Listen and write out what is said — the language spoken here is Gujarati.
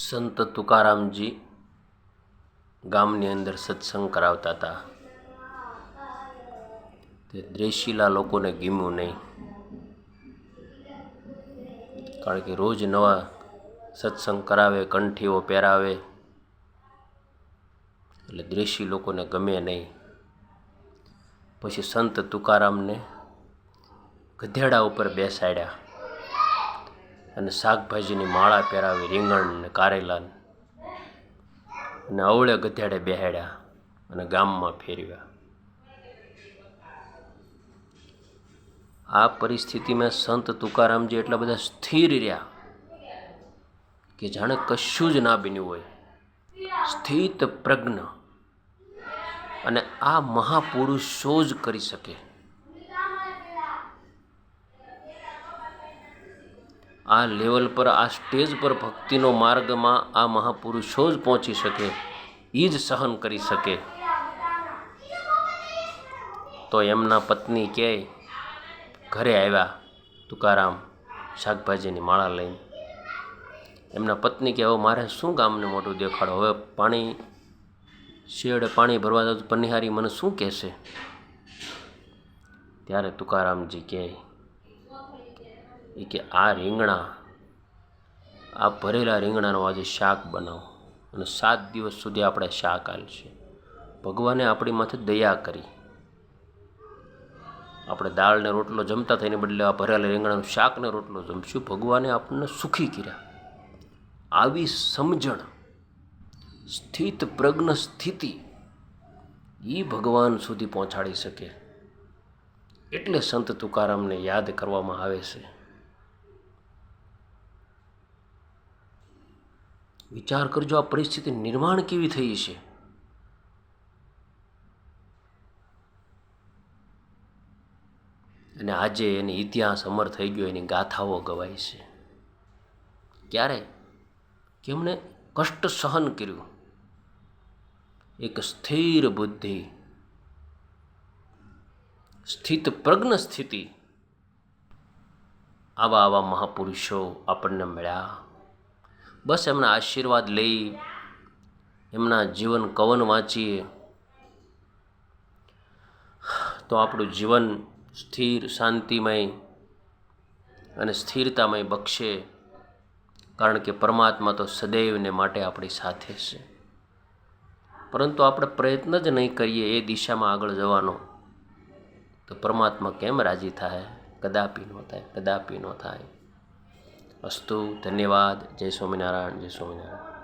સંત તુકારામજી ગામની અંદર સત્સંગ કરાવતા હતા. તે દ્વેષીલા લોકોને ગમ્યું નહીં, કારણ કે રોજ નવા સત્સંગ કરાવે, કંઠીઓ પહેરાવે, એટલે દ્વેષી લોકોને ગમે નહીં. પછી સંત તુકારામને ગધેડા ઉપર બેસાડ્યા અને શાકભાજીની માળા પહેરાવી, રીંગણ ને કારેલા, અને અવળે ગધેડે બેહાડ્યા અને ગામમાં ફેરવ્યા. આ પરિસ્થિતિમાં સંત તુકારામજી એટલા બધા સ્થિર રહ્યા કે જાણે કશું જ ના બન્યું હોય, સ્થિત પ્રજ્ઞ. અને આ મહાપુરુષો જ કરી શકે. આ લેવલ પર, આ સ્ટેજ પર ભક્તિનો માર્ગમાં આ મહાપુરુષો જ પહોંચી શકે, એ જ સહન કરી શકે. તો એમના પત્ની કહે, ઘરે આવ્યા તુકારામ શાકભાજીની માળા લઈને. એમના પત્ની કહે, હવે મારે શું ગામને મોટું દેખાડો, હવે પાણી શેડે પાણી ભરવા જાવ તો પનિહારી મને શું કહેશે? ત્યારે તુકારામજી કહે કે આ રીંગણા, આ ભરેલા રીંગણાનું આજે શાક બનાવો અને 7 દિવસ સુધી આપણે શાક હાલશે. ભગવાને આપણી માથે દયા કરી. આપણે દાળ ને રોટલો જમતા થઈને બદલે આ ભરેલા રીંગણાનું શાક ને રોટલો જમશું. ભગવાને આપણને સુખી કર્યા. આવી સમજણ, સ્થિત પ્રજ્ઞ સ્થિતિ, એ ભગવાન સુધી પહોંચાડી શકે. એટલે સંત તુકારામને યાદ કરવામાં આવે છે. વિચાર કરજો, આ પરિસ્થિતિ નિર્માણ કેવી થઈ છે. અને આજે એની ઇતિહાસ અમર થઈ ગયો, એની ગાથાઓ ગવાય છે. ક્યારે? કે એમણે કષ્ટ સહન કર્યું. એક સ્થિર બુદ્ધિ, સ્થિત પ્રજ્ઞ સ્થિતિ, આવા મહાપુરુષો આપણને મળ્યા. બસ એમના આશીર્વાદ લઈ, એમના જીવન કવન વાંચીએ તો આપણું જીવન સ્થિર, શાંતિમય અને સ્થિરતામય બનશે. કારણ કે પરમાત્મા તો સદૈવને માટે આપણી સાથે છે. પરંતુ આપણે પ્રયત્ન જ નહીં કરીએ એ દિશામાં આગળ જવાનો, તો પરમાત્મા કેમ રાજી થાય? કદાપી ન થાય, કદાપી ન થાય. અસ્તુ. ધન્યવાદ. જય સ્વામિનારાયણ. જય સ્વામિનારાયણ.